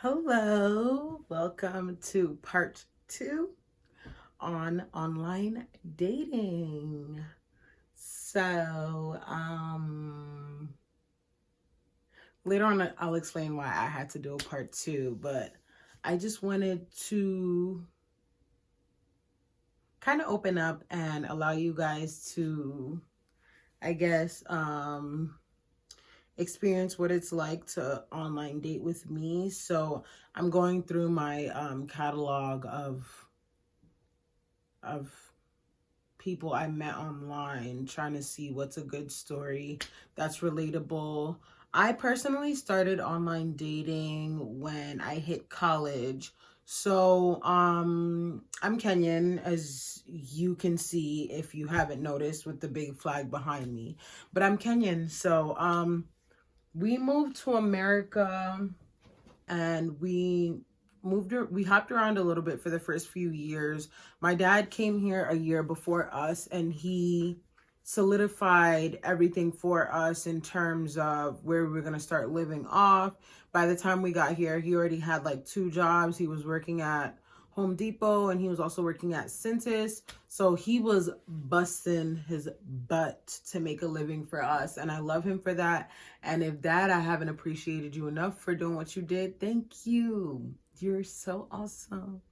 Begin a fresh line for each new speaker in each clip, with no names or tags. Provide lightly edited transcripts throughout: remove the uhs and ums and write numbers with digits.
Hello, welcome to part two on online dating. So, later on, I'll explain why I had to do a part two, but I just wanted to kind of open up and allow you guys to, I guess, experience what it's like to online date with me. So I'm going through my catalog of people I met online, trying to see what's a good story that's relatable. I personally started online dating when I hit college. So, I'm Kenyan, as you can see if you haven't noticed with the big flag behind me. But I'm Kenyan, so we moved to America and we hopped around a little bit for the first few years. My dad came here a year before us and he solidified everything for us in terms of where we were going to start living off. By the time we got here, he already had like two jobs. He was working at Home Depot and he was also working at Cintas. So he was busting his butt to make a living for us. And I love him for that. And if that, I haven't appreciated you enough for doing what you did, thank you. You're so awesome.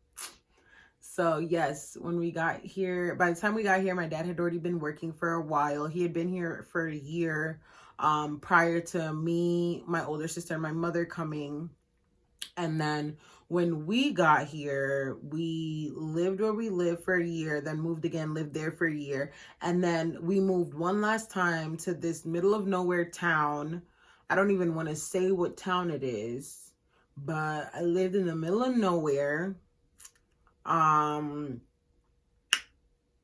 So yes, when we got here, by the time we got here, my dad had already been working for a while. He had been here for a year prior to me, my older sister, and my mother coming. And then when we got here, we lived where we lived for a year, then moved again, lived there for a year. And then we moved one last time to this middle of nowhere town. I don't even want to say what town it is, but I lived in the middle of nowhere. Um,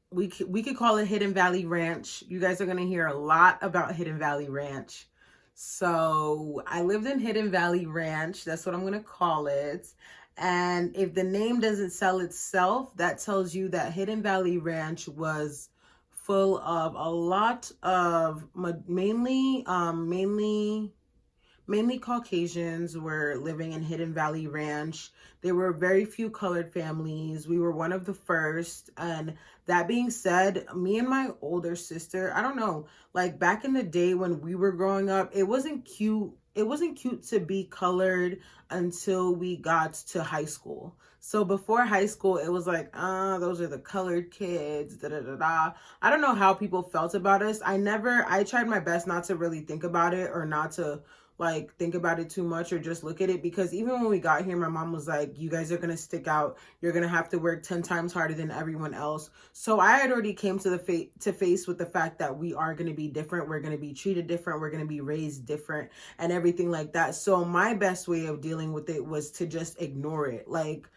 we could call it Hidden Valley Ranch. You guys are going to hear a lot about Hidden Valley Ranch. So I lived in Hidden Valley Ranch. That's what I'm going to call it. And if the name doesn't sell itself, that tells you that Hidden Valley Ranch was full of a lot of mainly Caucasians were living in Hidden Valley Ranch. There were very few colored families. We were one of the first. And that being said, me and my older sister, I don't know, like back in the day when we were growing up, it wasn't cute. It wasn't cute to be colored until we got to high school. So before high school, it was like, those are the colored kids, da da da da. I don't know how people felt about us. I tried my best not to really think about it or not to like think about it too much or just look at it, because even when we got here, my mom was like, you guys are going to stick out. You're going to have to work 10 times harder than everyone else. So I had already came to face with the fact that we are going to be different. We're going to be treated different. We're going to be raised different and everything like that. So my best way of dealing with it was to just ignore it. Like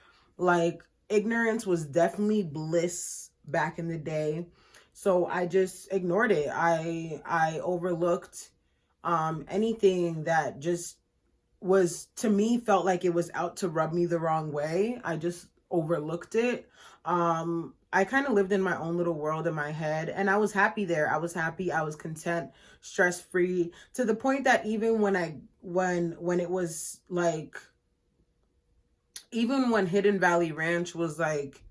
ignorance was definitely bliss back in the day. So I just ignored it. I overlooked anything that just was, to me, felt like it was out to rub me the wrong way. I just overlooked it. I kind of lived in my own little world in my head and I was happy there. I was happy, I was content, stress free, to the point that even when it was like, even when Hidden Valley Ranch was like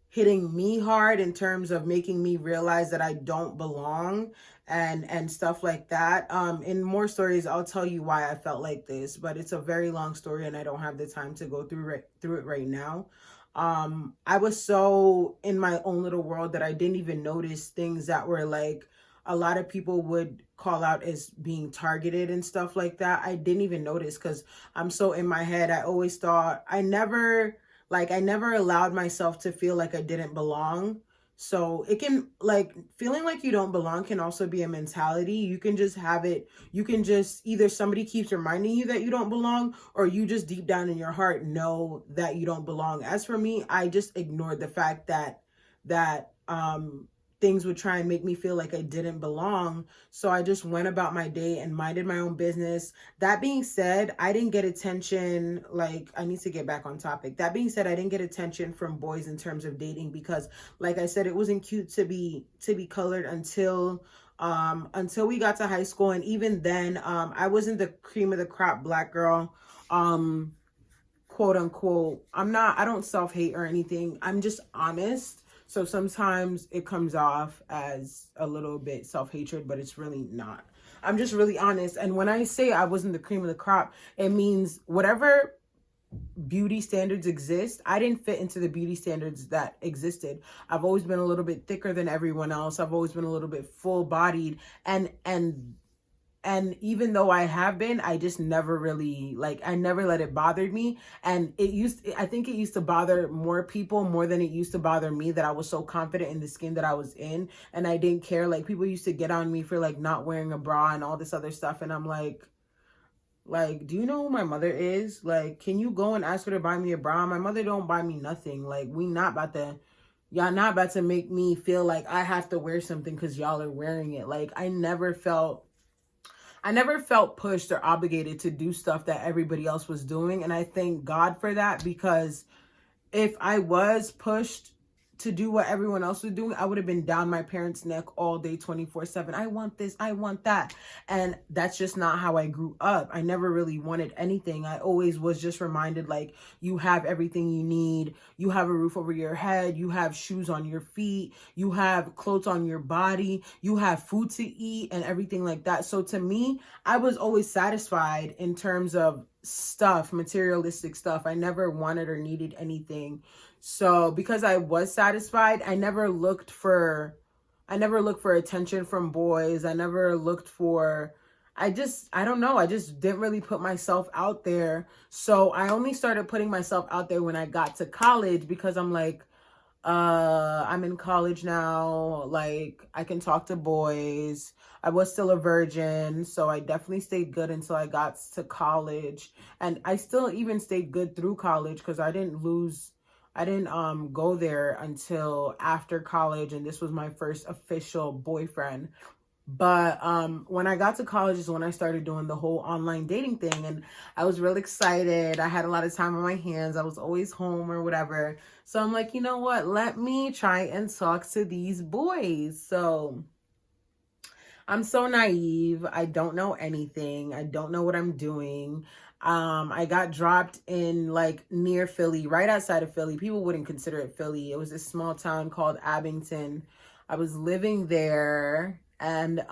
hitting me hard in terms of making me realize that I don't belong and stuff like that. In more stories, I'll tell you why I felt like this, but it's a very long story and I don't have the time to go through it right now. I was so in my own little world that I didn't even notice things that were like a lot of people would call out as being targeted and stuff like that. I didn't even notice because I'm so in my head. I always thought I never allowed myself to feel like I didn't belong. So it can, like, feeling like you don't belong can also be a mentality. You can just have it. You can just, either somebody keeps reminding you that you don't belong, or you just deep down in your heart know that you don't belong. As for me, I just ignored the fact that things would try and make me feel like I didn't belong. So I just went about my day and minded my own business. That being said, I didn't get attention. Like, I need to get back on topic. That being said, I didn't get attention from boys in terms of dating because, like I said, it wasn't cute to be colored until we got to high school. And even then, I wasn't the cream of the crop black girl. quote unquote, I don't self-hate or anything. I'm just honest. So sometimes it comes off as a little bit self-hatred, but it's really not. I'm just really honest. And when I say I wasn't the cream of the crop, it means whatever beauty standards exist, I didn't fit into the beauty standards that existed. I've always been a little bit thicker than everyone else. I've always been a little bit full-bodied, and even though I have been, I just never really, like, I never let it bother me. And I think it used to bother more people more than it used to bother me, that I was so confident in the skin that I was in and I didn't care. Like, people used to get on me for like not wearing a bra and all this other stuff, and I'm like, do you know who my mother is? Like, can you go and ask her to buy me a bra? My mother don't buy me nothing. Like, y'all not about to make me feel like I have to wear something because y'all are wearing it. Like, I never felt pushed or obligated to do stuff that everybody else was doing. And I thank God for that, because if I was pushed to do what everyone else was doing, I would have been down my parents' neck all day, 24/7. I want this, I want that. And that's just not how I grew up. I never really wanted anything. I always was just reminded, like, you have everything you need. You have a roof over your head. You have shoes on your feet. You have clothes on your body. You have food to eat and everything like that. So to me, I was always satisfied in terms of stuff, materialistic stuff. I never wanted or needed anything. So because I was satisfied, I never looked for attention from boys. I never looked for, I don't know. I just didn't really put myself out there. So I only started putting myself out there when I got to college, because I'm like, I'm in college now. Like, I can talk to boys. I was still a virgin, so I definitely stayed good until I got to college. And I still even stayed good through college, because I didn't go there until after college, and this was my first official boyfriend. But when I got to college is when I started doing the whole online dating thing, and I was real excited. I had a lot of time on my hands. I was always home or whatever. So I'm like, you know what? Let me try and talk to these boys. So I'm so naive. I don't know anything. I don't know what I'm doing. I got dropped in like near Philly, right outside of Philly. People wouldn't consider it Philly. It was a small town called Abington. I was living there, and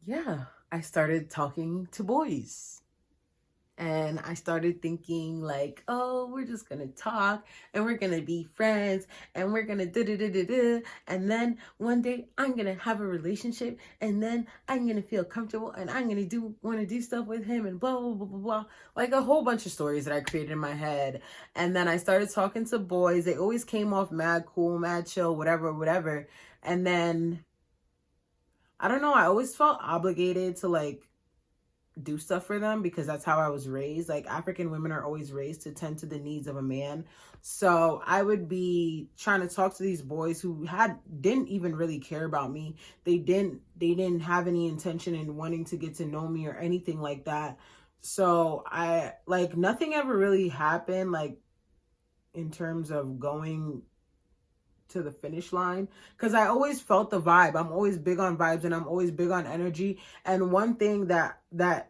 yeah, I started talking to boys. And I started thinking like, oh, we're just going to talk and we're going to be friends and we're going to da-da-da-da-da. And then one day I'm going to have a relationship, and then I'm going to feel comfortable and I'm going to want to do stuff with him and blah, blah, blah, blah, blah. Like a whole bunch of stories that I created in my head. And then I started talking to boys. They always came off mad cool, mad chill, whatever, whatever. And then, I don't know, I always felt obligated to like do stuff for them, because that's how I was raised. Like, African women are always raised to tend to the needs of a man. So I would be trying to talk to these boys who didn't even really care about me. They didn't have any intention in wanting to get to know me or anything like that. So I, like, nothing ever really happened, like, in terms of going to the finish line, because I always felt the vibe. I'm always big on vibes, and I'm always big on energy. And one thing that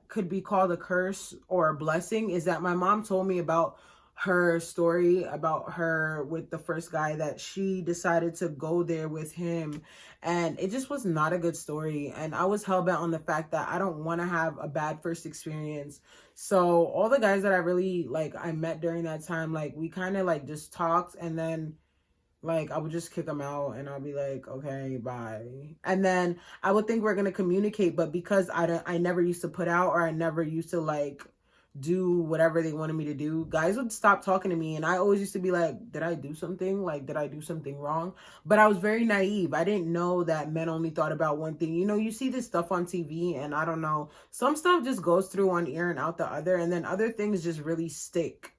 could be called a curse or a blessing is that my mom told me about her story about her with the first guy, that she decided to go there with him, and it just was not a good story. And I was hell-bent on the fact that I don't want to have a bad first experience. So all the guys that I really like I met during that time, like, we kind of like just talked, and then like, I would just kick them out and I'll be like, okay, bye. And then I would think we're going to communicate, but because I never used to put out, or I never used to like do whatever they wanted me to do, guys would stop talking to me. And I always used to be like, did I do something? Like, did I do something wrong? But I was very naive. I didn't know that men only thought about one thing. You know, you see this stuff on TV, and I don't know, some stuff just goes through one ear and out the other, and then other things just really stick.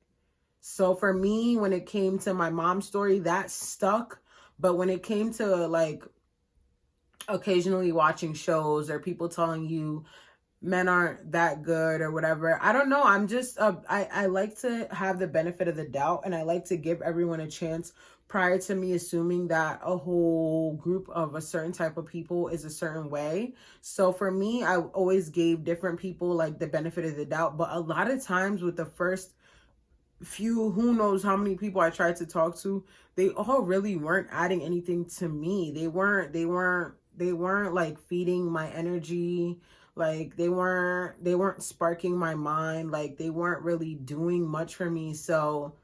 So for me, when it came to my mom's story, that stuck. But when it came to like occasionally watching shows or people telling you men aren't that good or whatever, I don't know. I'm just, I like to have the benefit of the doubt, and I like to give everyone a chance prior to me assuming that a whole group of a certain type of people is a certain way. So for me, I always gave different people like the benefit of the doubt. But a lot of times with the first few, who knows how many people I tried to talk to, they all really weren't adding anything to me. They weren't like feeding my energy. Like they weren't sparking my mind. Like they weren't really doing much for me. So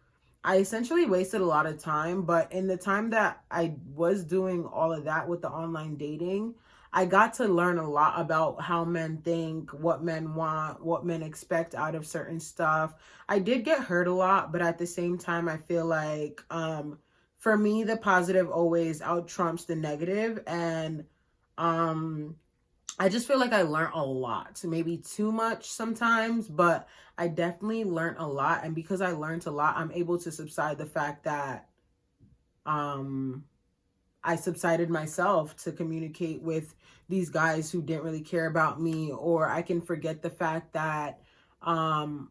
I essentially wasted a lot of time, but in the time that I was doing all of that with the online dating, I got to learn a lot about how men think, what men want, what men expect out of certain stuff. I did get hurt a lot, but at the same time, I feel like for me, the positive always out trumps the negative, and um I just feel like I learned a lot, maybe too much sometimes, but I definitely learned a lot. And because I learned a lot, I'm able to subside the fact that um, I subsided myself to communicate with these guys who didn't really care about me, or I can forget the fact that um,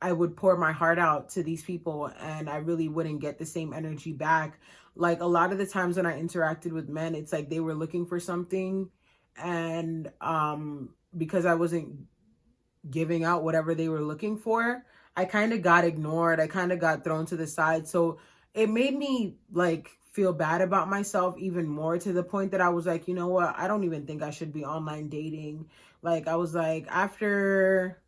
I would pour my heart out to these people and I really wouldn't get the same energy back. Like a lot of the times when I interacted with men, it's like they were looking for something, and because I wasn't giving out whatever they were looking for, I kind of got ignored. I kind of got thrown to the side. So it made me like feel bad about myself even more, to the point that I was like, you know what? I don't even think I should be online dating. Like I was like, after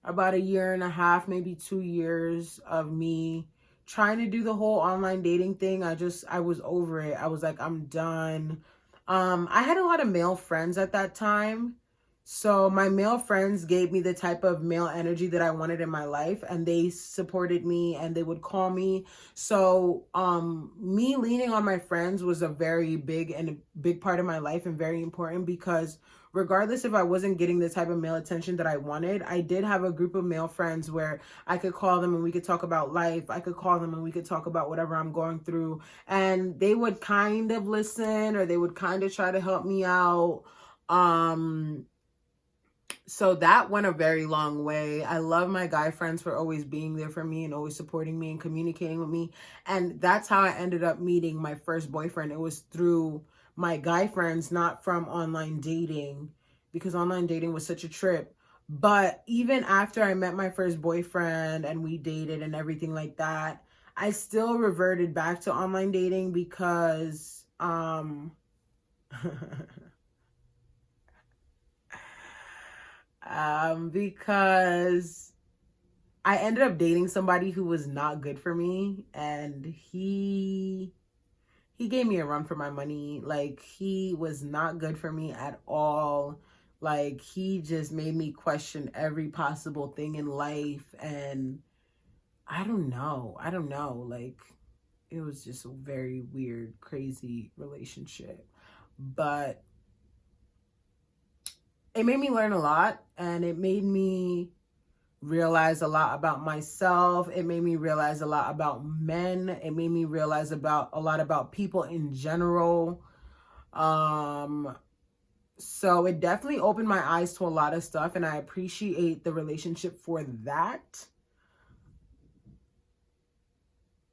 about a year and a half, maybe 2 years of me trying to do the whole online dating thing, I was over it. I was like, I'm done. I had a lot of male friends at that time. So my male friends gave me the type of male energy that I wanted in my life, and they supported me and they would call me. So me leaning on my friends was a very big part of my life, and very important, because regardless if I wasn't getting the type of male attention that I wanted, I did have a group of male friends where I could call them and we could talk about life. I could call them and we could talk about whatever I'm going through. And they would kind of listen, or they would kind of try to help me out. So that went a very long way. I love my guy friends for always being there for me and always supporting me and communicating with me. And that's how I ended up meeting my first boyfriend. It was through my guy friends, not from online dating, because online dating was such a trip. But even after I met my first boyfriend and we dated and everything like that, I still reverted back to online dating because because I ended up dating somebody who was not good for me, and he gave me a run for my money. Like he was not good for me at all. Like he just made me question every possible thing in life, and I don't know. I don't know. Like it was just a very weird, crazy relationship. But it made me learn a lot, and it made me realize a lot about myself. It made me realize a lot about men. It made me realize about a lot about people in general. Um, so it definitely opened my eyes to a lot of stuff, and I appreciate the relationship for that.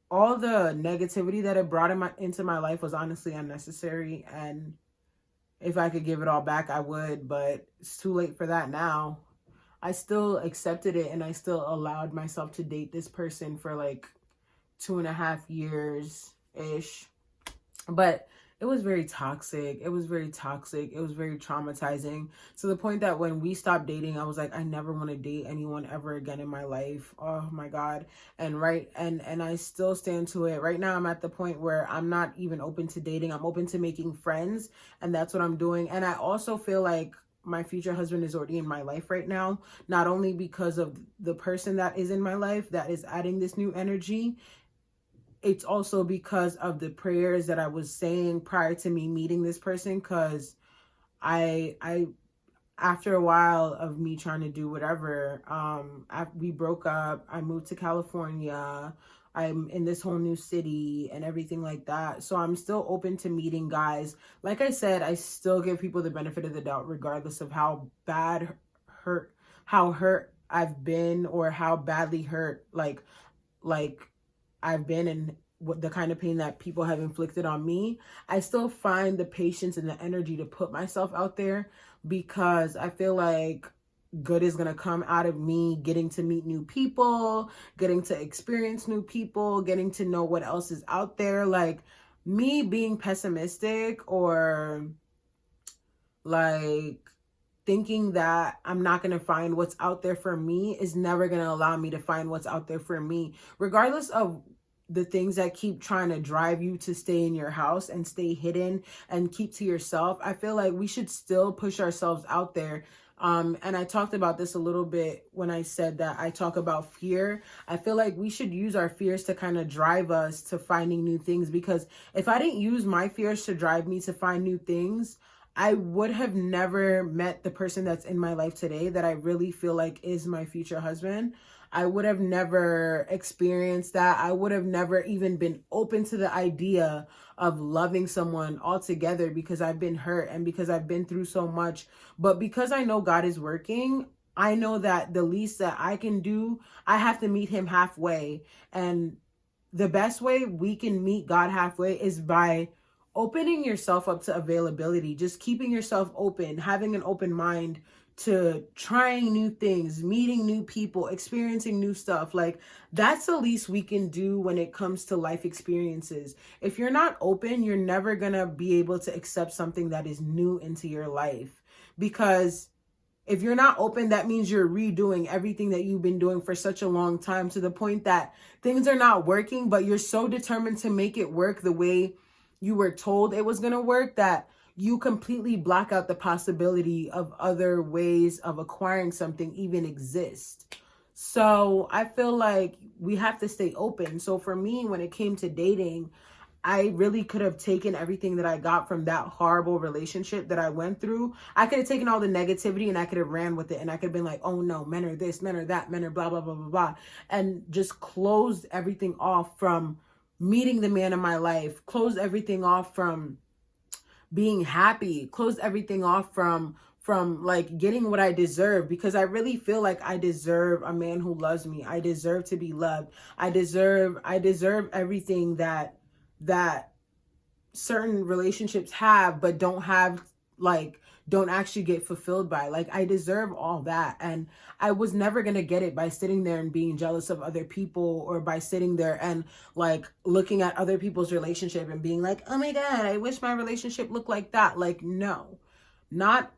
All the negativity that it brought into my life was honestly unnecessary, and if I could give it all back, I would, but it's too late for that now. I still accepted it, and I still allowed myself to date this person for like 2.5 years ish. But it was very toxic. It was very toxic. It was very traumatizing, to the point that when we stopped dating, I was like, I never want to date anyone ever again in my life. Oh my God. And I still stand to it. Right now I'm at the point where I'm not even open to dating. I'm open to making friends, and that's what I'm doing. And I also feel like my future husband is already in my life right now, not only because of the person that is in my life that is adding this new energy, it's also because of the prayers that I was saying prior to me meeting this person. Because I after a while of me trying to do whatever, we broke up. I moved to California. I'm in this whole new city and everything like that. So I'm still open to meeting guys. Like I said, I still give people the benefit of the doubt, regardless of how hurt, how hurt I've been, or how badly hurt like I've been, and what the kind of pain that people have inflicted on me, I still find the patience and the energy to put myself out there, because I feel like good is going to come out of me getting to meet new people, getting to experience new people, getting to know what else is out there. Like, me being pessimistic or like thinking that I'm not going to find what's out there for me is never going to allow me to find what's out there for me, regardless of the things that keep trying to drive you to stay in your house and stay hidden and keep to yourself. I feel like we should still push ourselves out there. And I talked about this a little bit when I said that I talk about fear. I feel like we should use our fears to kind of drive us to finding new things, because if I didn't use my fears to drive me to find new things, I would have never met the person that's in my life today that I really feel like is my future husband. I would have never experienced that. I would have never even been open to the idea of loving someone altogether, because I've been hurt and because I've been through so much. But because I know God is working, I know that the least that I can do, I have to meet him halfway. And the best way we can meet God halfway is by opening yourself up to availability, just keeping yourself open, having an open mind to trying new things, meeting new people, experiencing new stuff. Like, that's the least we can do when it comes to life experiences. If you're not open, you're never gonna be able to accept something that is new into your life. Because if you're not open, that means you're redoing everything that you've been doing for such a long time, to the point that things are not working, but you're so determined to make it work the way you were told it was going to work, that you completely block out the possibility of other ways of acquiring something even exist. So I feel like we have to stay open. So for me, when it came to dating, I really could have taken everything that I got from that horrible relationship that I went through. I could have taken all the negativity and I could have ran with it. And I could have been like, oh no, men are this, men are that, men are blah, blah, blah, blah, blah. And just closed everything off from meeting the man of my life, closed everything off from being happy, closed everything off from like getting what I deserve, because I really feel like I deserve a man who loves me. I deserve to be loved. I deserve everything that certain relationships have but don't have, like don't actually get fulfilled by. Like, I deserve all that, and I was never going to get it by sitting there and being jealous of other people, or by sitting there and like looking at other people's relationship and being like, oh my God, I wish my relationship looked like that. Like, no, not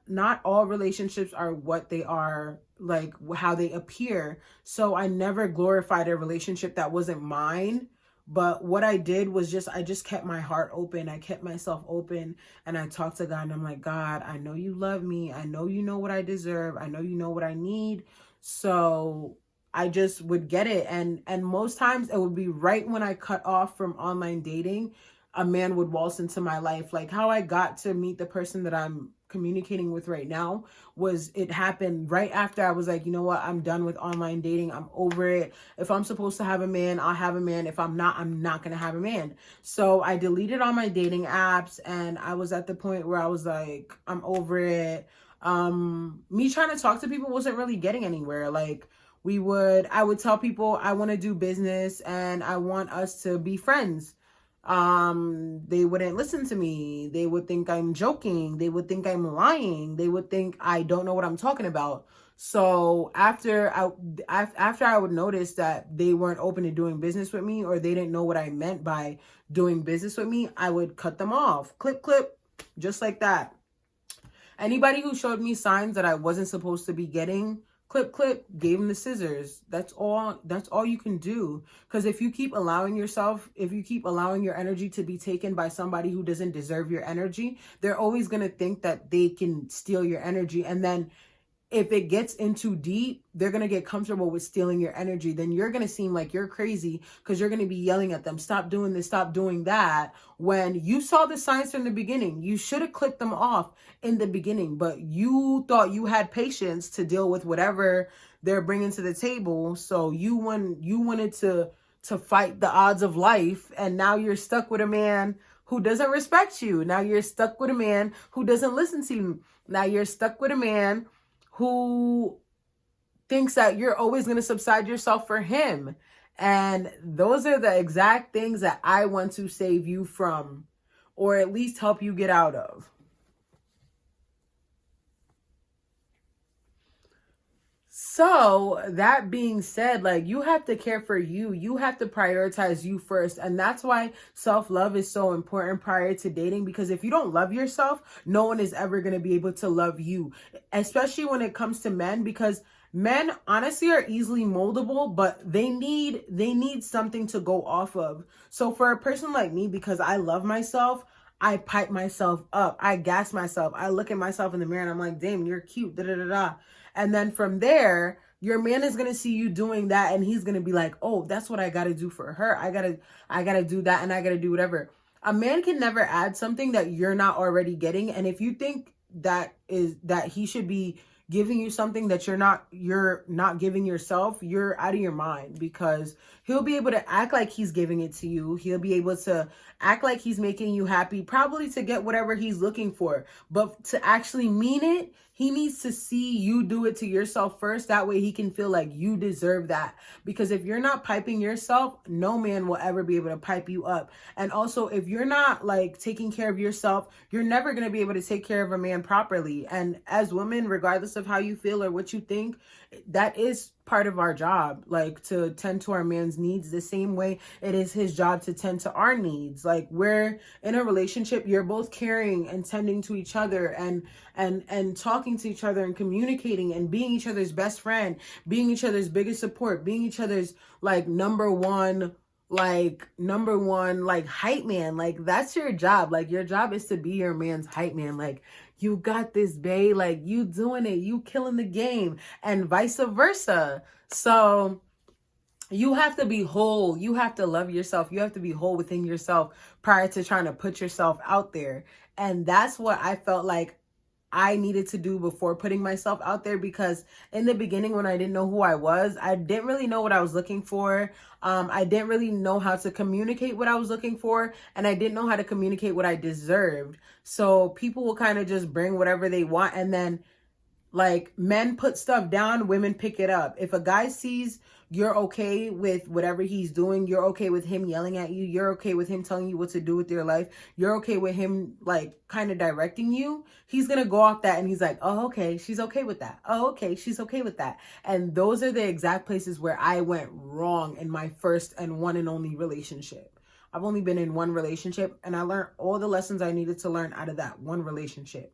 all relationships are what they are, like how they appear. So I never glorified a relationship that wasn't mine. But what I did was I just kept my heart open. I kept myself open, and I talked to God, and I'm like, God, I know you love me. I know you know what I deserve. I know you know what I need. So I just would get it. And most times it would be right when I cut off from online dating, a man would waltz into my life. Like, how I got to meet the person that I'm communicating with right now was, it happened right after I was like, you know what, I'm done with online dating. I'm over it. If I'm supposed to have a man, I'll have a man. If I'm not gonna have a man. So I deleted all my dating apps, and I was at the point where I was like, I'm over it. Me trying to talk to people wasn't really getting anywhere. Like, I would tell people I want to do business and I want us to be friends. They wouldn't listen to me. They would think I'm joking. They would think I'm lying. They would think I don't know what I'm talking about. So after I would notice that they weren't open to doing business with me, or they didn't know what I meant by doing business with me, I would cut them off. Clip, clip, just like that. Anybody who showed me signs that I wasn't supposed to be getting, clip, clip, gave them the scissors. That's all you can do. Because if you keep allowing your energy to be taken by somebody who doesn't deserve your energy, they're always going to think that they can steal your energy. And then if it gets in too deep, they're going to get comfortable with stealing your energy. Then you're going to seem like you're crazy, because you're going to be yelling at them, stop doing this, stop doing that. When you saw the signs from the beginning, you should have clicked them off in the beginning, but you thought you had patience to deal with whatever they're bringing to the table. So you wanted to fight the odds of life. And now you're stuck with a man who doesn't respect you. Now you're stuck with a man who doesn't listen to you. Now you're stuck with a man who thinks that you're always going to subside yourself for him. And those are the exact things that I want to save you from, or at least help you get out of. So that being said, like, you have to care for you. You have to prioritize you first. And that's why self-love is so important prior to dating, because if you don't love yourself, no one is ever going to be able to love you, especially when it comes to men, because men honestly are easily moldable, but they need something to go off of. So for a person like me, because I love myself, I pipe myself up. I gas myself. I look at myself in the mirror and I'm like, damn, you're cute. Da da da da. And then from there, your man is going to see you doing that and he's going to be like, "Oh, that's what I got to do for her. I got to do that and I got to do whatever." A man can never add something that you're not already getting. And if you think that he should be giving you something that you're not giving yourself, you're out of your mind, because he'll be able to act like he's giving it to you. He'll be able to act like he's making you happy, probably to get whatever he's looking for. But to actually mean it, he needs to see you do it to yourself first. That way he can feel like you deserve that. Because if you're not piping yourself, no man will ever be able to pipe you up. And also, if you're not like taking care of yourself, you're never going to be able to take care of a man properly. And as women, regardless of how you feel or what you think, that is part of our job, like to tend to our man's needs the same way it is his job to tend to our needs. Like, we're in a relationship, you're both caring and tending to each other and talking to each other and communicating and being each other's best friend, being each other's biggest support, being each other's like number one like hype man. Like, that's your job. Like, your job is to be your man's hype man. Like, you got this, babe. Like, you doing it, you killing the game, and vice versa. So you have to be whole. You have to love yourself. You have to be whole within yourself prior to trying to put yourself out there. And that's what I felt like I needed to do before putting myself out there, because in the beginning, when I didn't know who I was, I didn't really know what I was looking for. I didn't really know how to communicate what I was looking for, and I didn't know how to communicate what I deserved. So people will kind of just bring whatever they want, and then like, men put stuff down, women pick it up. If a guy sees you're okay with whatever he's doing, you're okay with him yelling at you, you're okay with him telling you what to do with your life, you're okay with him like kind of directing you, he's going to go off that and he's like, "Oh, okay, she's okay with that. Oh, okay, she's okay with that." And those are the exact places where I went wrong in my first and one and only relationship. I've only been in one relationship and I learned all the lessons I needed to learn out of that one relationship.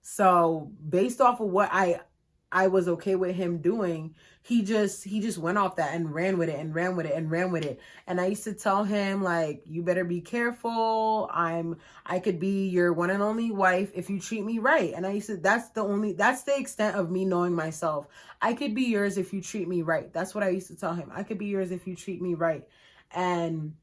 So based off of what I was okay with him doing, he just went off that and ran with it and ran with it and ran with it. And I used to tell him, like, "You better be careful. I could be your one and only wife if you treat me right." And I used to, that's the extent of me knowing myself. "I could be yours if you treat me right." That's what I used to tell him. "I could be yours if you treat me right." And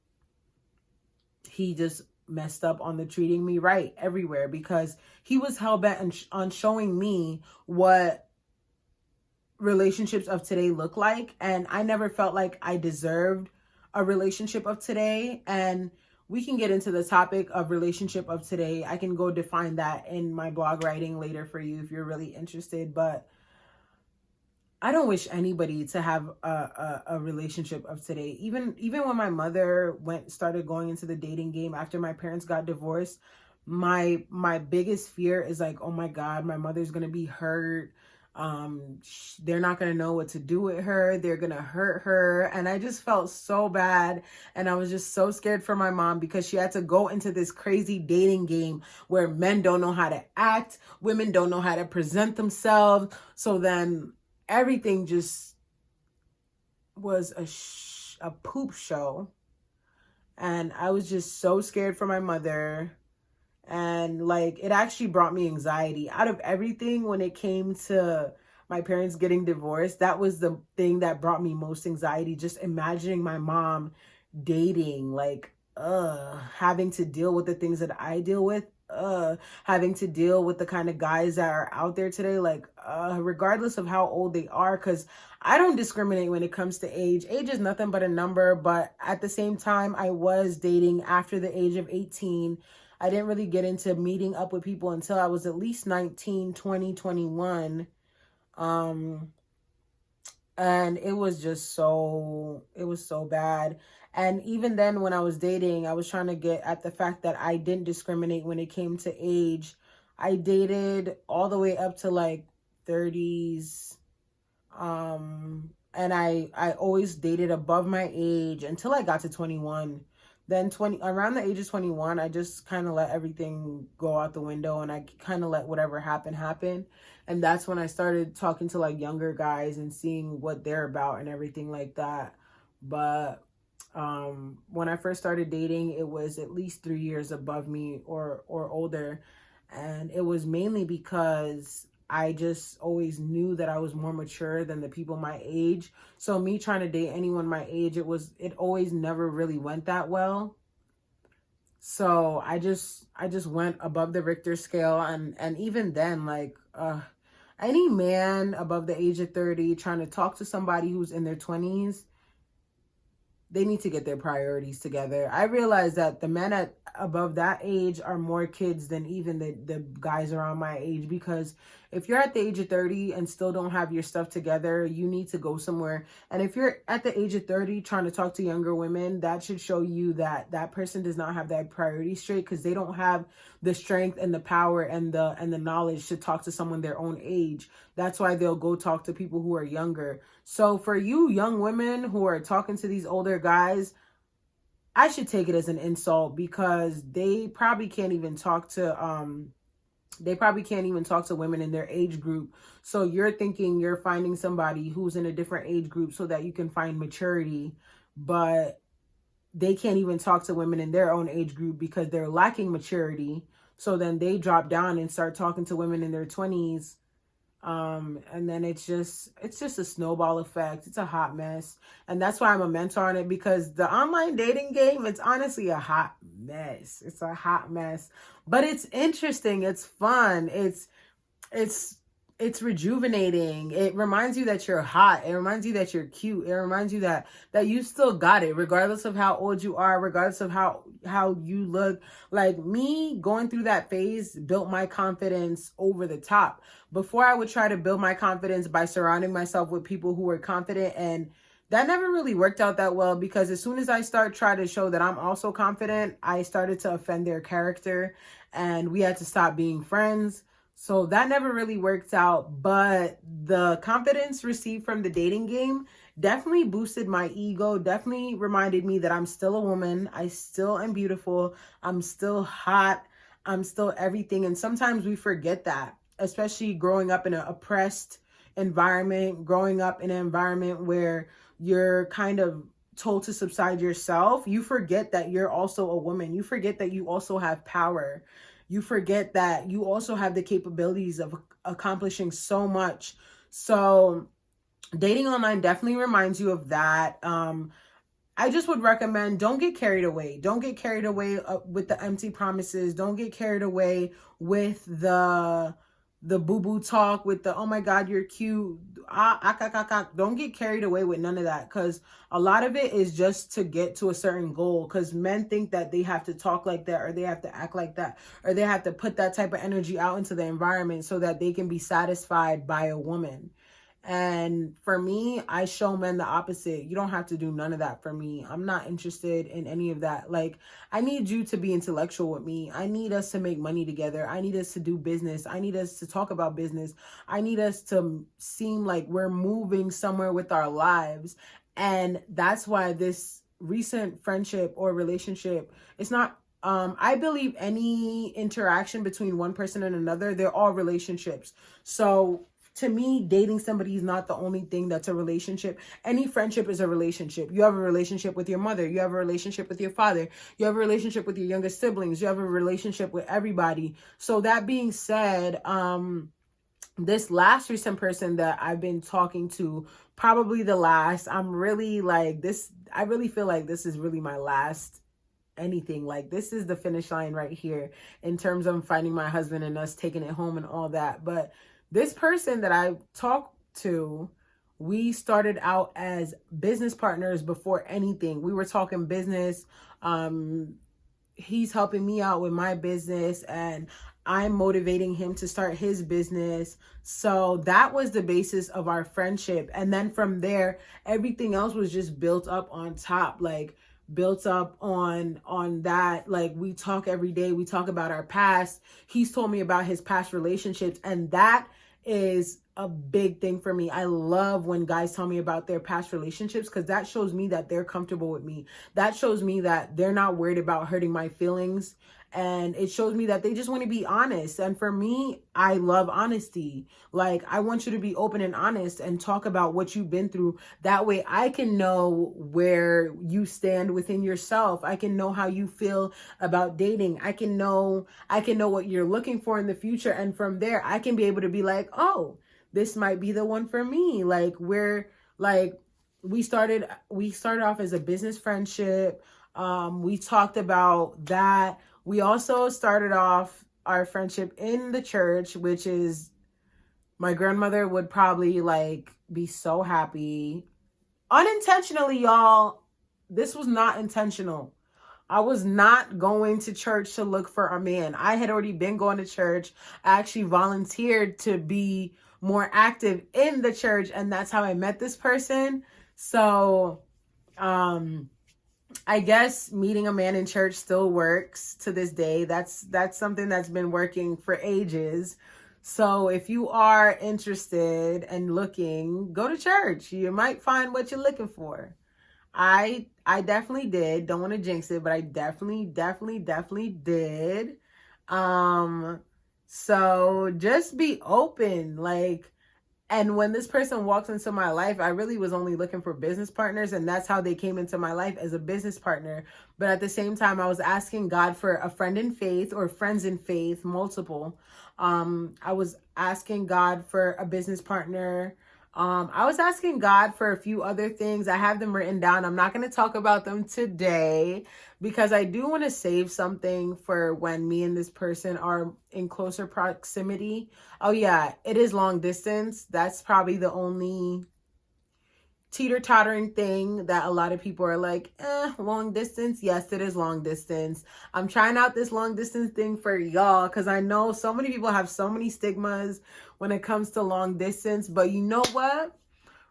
he just messed up on the treating me right everywhere, because he was hell-bent on showing me what relationships of today look like. And I never felt like I deserved a relationship of today. And we can get into the topic of relationship of today. I can go define that in my blog writing later for you if you're really interested. But I don't wish anybody to have a relationship of today. Even when my mother started going into the dating game after my parents got divorced, my biggest fear is like, "Oh my God, my mother's gonna be hurt. They're not gonna know what to do with her. They're gonna hurt her." And I just felt so bad, and I was just so scared for my mom, because she had to go into this crazy dating game where men don't know how to act, women don't know how to present themselves. So then everything just was a poop show. And I was just so scared for my mother. And like, it actually brought me anxiety. Out of everything, when it came to my parents getting divorced, that was the thing that brought me most anxiety. Just imagining my mom dating, like, having to deal with the things that I deal with, having to deal with the kind of guys that are out there today, like, regardless of how old they are, because I don't discriminate when it comes to age. Age is nothing but a number, but at the same time, I was dating after the age of 18. I didn't really get into meeting up with people until I was at least 19, 20, 21. And it was just so, it was so bad. And even then, when I was dating, I was trying to get at the fact that I didn't discriminate when it came to age. I dated all the way up to like 30s. And I always dated above my age until I got to 21. Then 20, around the age of 21, I just kind of let everything go out the window, and I kind of let whatever happen. And that's when I started talking to like younger guys and seeing what they're about and everything like that. But when I first started dating, it was at least 3 years above me or older. And it was mainly because I just always knew that I was more mature than the people my age. So me trying to date anyone my age, it always never really went that well. So I just went above the Richter scale, and even then, like any man above the age of 30 trying to talk to somebody who's in their 20s, they need to get their priorities together. I realize that the men at above that age are more kids than even the guys around my age, because if you're at the age of 30 and still don't have your stuff together, you need to go somewhere. And if you're at the age of 30 trying to talk to younger women, that should show you that that person does not have that priority straight, because they don't have the strength and the power and the knowledge to talk to someone their own age. That's why they'll go talk to people who are younger. So for you young women who are talking to these older guys, I should take it as an insult, because they probably can't even talk to women in their age group. So you're thinking you're finding somebody who's in a different age group so that you can find maturity, but they can't even talk to women in their own age group because they're lacking maturity. So then they drop down and start talking to women in their 20s. And then it's just a snowball effect. It's a hot mess. And that's why I'm a mentor on it, because the online dating game, it's honestly a hot mess. It's a hot mess. But it's interesting, it's fun, it's it's rejuvenating. It reminds you that you're hot. It reminds you that you're cute. It reminds you that you still got it, regardless of how old you are, regardless of how you look. Like me going through that phase built my confidence over the top. Before, I would try to build my confidence by surrounding myself with people who were confident, and that never really worked out that well, because as soon as I start trying to show that I'm also confident, I started to offend their character, and we had to stop being friends. So that never really worked out, but the confidence received from the dating game definitely boosted my ego, definitely reminded me that I'm still a woman. I still am beautiful. I'm still hot. I'm still everything. And sometimes we forget that, especially growing up in an oppressed environment, growing up in an environment where you're kind of told to subside yourself. You forget that you're also a woman. You forget that you also have power. You forget that you also have the capabilities of accomplishing so much. So dating online definitely reminds you of that. I just would recommend, don't get carried away. Don't get carried away with the empty promises. Don't get carried away with the boo-boo talk, with the, oh my God, you're cute. Don't get carried away with none of that, because a lot of it is just to get to a certain goal, because men think that they have to talk like that, or they have to act like that, or they have to put that type of energy out into the environment so that they can be satisfied by a woman. And for me, I show men the opposite. You don't have to do none of that for me. I'm not interested in any of that. Like, I need you to be intellectual with me. I need us to make money together. I need us to do business. I need us to talk about business. I need us to seem like we're moving somewhere with our lives. And that's why this recent friendship or relationship, it's not, I believe any interaction between one person and another, they're all relationships. So to me, dating somebody is not the only thing that's a relationship. Any friendship is a relationship. You have a relationship with your mother. You have a relationship with your father. You have a relationship with your younger siblings. You have a relationship with everybody. So that being said, this last recent person that I've been talking to, probably the last, I'm really like this. I really feel like this is really my last anything. Like, this is the finish line right here in terms of finding my husband and us taking it home and all that. But this person that I talked to, we started out as business partners before anything. We were talking business. He's helping me out with my business, and I'm motivating him to start his business. So that was the basis of our friendship. And then from there, everything else was just built up on top, like built up on that. Like, we talk every day, we talk about our past. He's told me about his past relationships, and that is a big thing for me. I love when guys tell me about their past relationships, because that shows me that they're comfortable with me. That shows me that they're not worried about hurting my feelings. And it shows me that they just want to be honest. And for me, I love honesty. Like, I want you to be open and honest and talk about what you've been through. That way I can know where you stand within yourself. I can know how you feel about dating. I can know what you're looking for in the future. And from there, I can be able to be like, oh, this might be the one for me. Like, we started off as a business friendship. We talked about that. We also started off our friendship in the church, which is, my grandmother would probably like be so happy. Unintentionally, y'all. This was not intentional. I was not going to church to look for a man. I had already been going to church. I actually volunteered to be more active in the church, and that's how I met this person. So, I guess meeting a man in church still works to this day. That's something that's been working for ages. So if you are interested and looking, go to church. You might find what you're looking for. I definitely did. Don't want to jinx it, but I definitely did. So just be open, like. And when this person walked into my life, I really was only looking for business partners. And that's how they came into my life, as a business partner. But at the same time, I was asking God for a friend in faith, or friends in faith, multiple. I was asking God for a business partner. I was asking God for a few other things. I have them written down. I'm not going to talk about them today, because I do want to save something for when me and this person are in closer proximity. Oh yeah, it is long distance. That's probably the only teeter-tottering thing that a lot of people are like, long distance. Yes, it is long distance. I'm trying out this long distance thing for y'all, because I know so many people have so many stigmas when it comes to long distance. But you know what?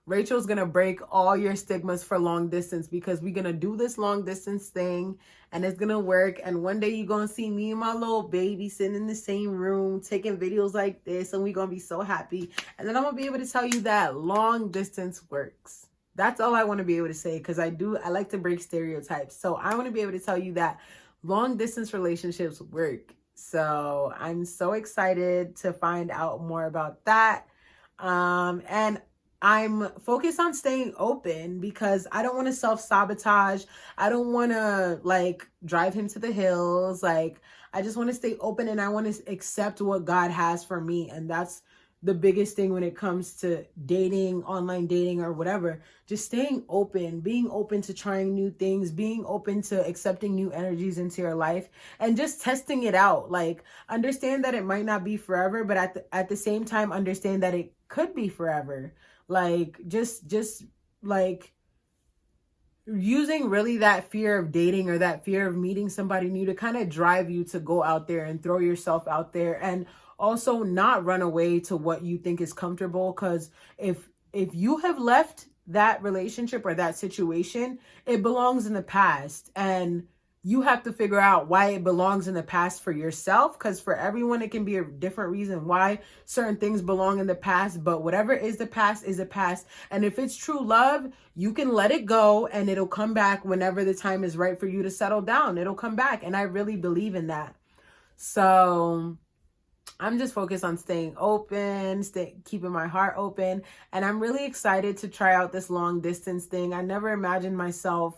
Rachel's gonna break all your stigmas for long distance, because we're gonna do this long distance thing, and it's gonna work. And one day you're gonna see me and my little baby sitting in the same room taking videos like this, and we're gonna be so happy. And then I'm gonna be able to tell you that long distance works. That's all I want to be able to say, because I like to break stereotypes. So I want to be able to tell you that long distance relationships work. So I'm so excited to find out more about that. And I'm focused on staying open, because I don't want to self-sabotage. I don't want to like drive him to the hills. Like, I just want to stay open, and I want to accept what God has for me. And that's the biggest thing when it comes to dating, online dating, or whatever. Just staying open, being open to trying new things, being open to accepting new energies into your life, and just testing it out. Like, understand that it might not be forever, but at the same time, understand that it could be forever. Like, just like using really that fear of dating, or that fear of meeting somebody new, to kind of drive you to go out there and throw yourself out there, and also not run away to what you think is comfortable. Because if you have left that relationship or that situation, it belongs in the past, and you have to figure out why it belongs in the past for yourself. Because for everyone, it can be a different reason why certain things belong in the past. But whatever is the past is the past. And if it's true love, you can let it go, and it'll come back whenever the time is right for you to settle down. It'll come back. And I really believe in that. So I'm just focused on staying open, keeping my heart open. And I'm really excited to try out this long distance thing. I never imagined myself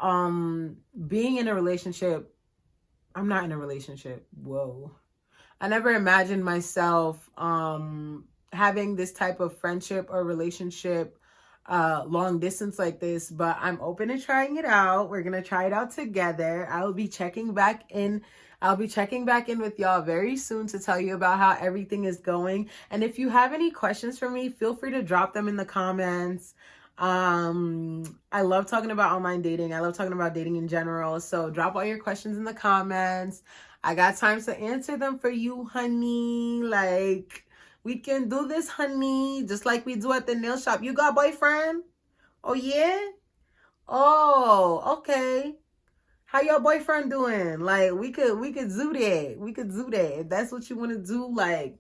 being in a relationship. I'm not in a relationship. Whoa. I never imagined myself having this type of friendship or relationship long distance like this, but I'm open to trying it out. We're gonna try it out together. I'll be checking back in with y'all very soon to tell you about how everything is going. And if you have any questions for me, feel free to drop them in the comments. I love talking about online dating. I love talking about dating in general. So drop all your questions in the comments. I got time to answer them for you, honey. Like, we can do this, honey, just like we do at the nail shop. You got boyfriend? Oh, yeah? Oh, okay. How your boyfriend doing? Like, we could do that. We could do that. If that's what you want to do, like,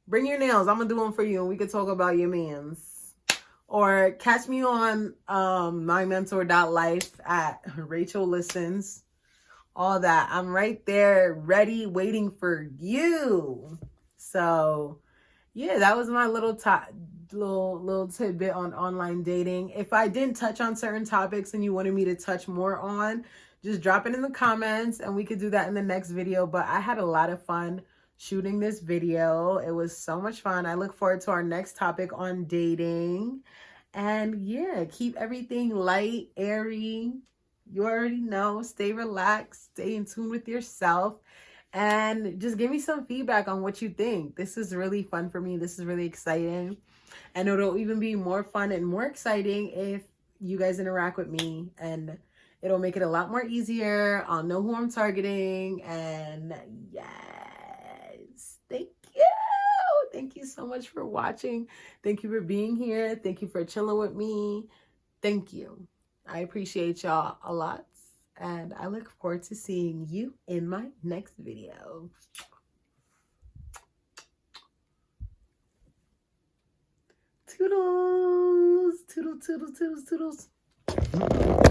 bring your nails. I'm gonna do them for you and we could talk about your mans. Or catch me on mymentor.life at Rachel Listens. All that. I'm right there, ready, waiting for you. So yeah, that was my little tidbit on online dating. If I didn't touch on certain topics and you wanted me to touch more on, just drop it in the comments and we could do that in the next video. But I had a lot of fun shooting this video. It was so much fun. I look forward to our next topic on dating. And yeah, keep everything light, airy. You already know. Stay relaxed. Stay in tune with yourself. And just give me some feedback on what you think. This is really fun for me. This is really exciting. And it'll even be more fun and more exciting if you guys interact with me. And it'll make it a lot more easier. I'll know who I'm targeting. And yes, thank you. Thank you so much for watching. Thank you for being here. Thank you for chilling with me. Thank you. I appreciate y'all a lot. And I look forward to seeing you in my next video. Toodles. Toodles, toodles, toodles, toodles.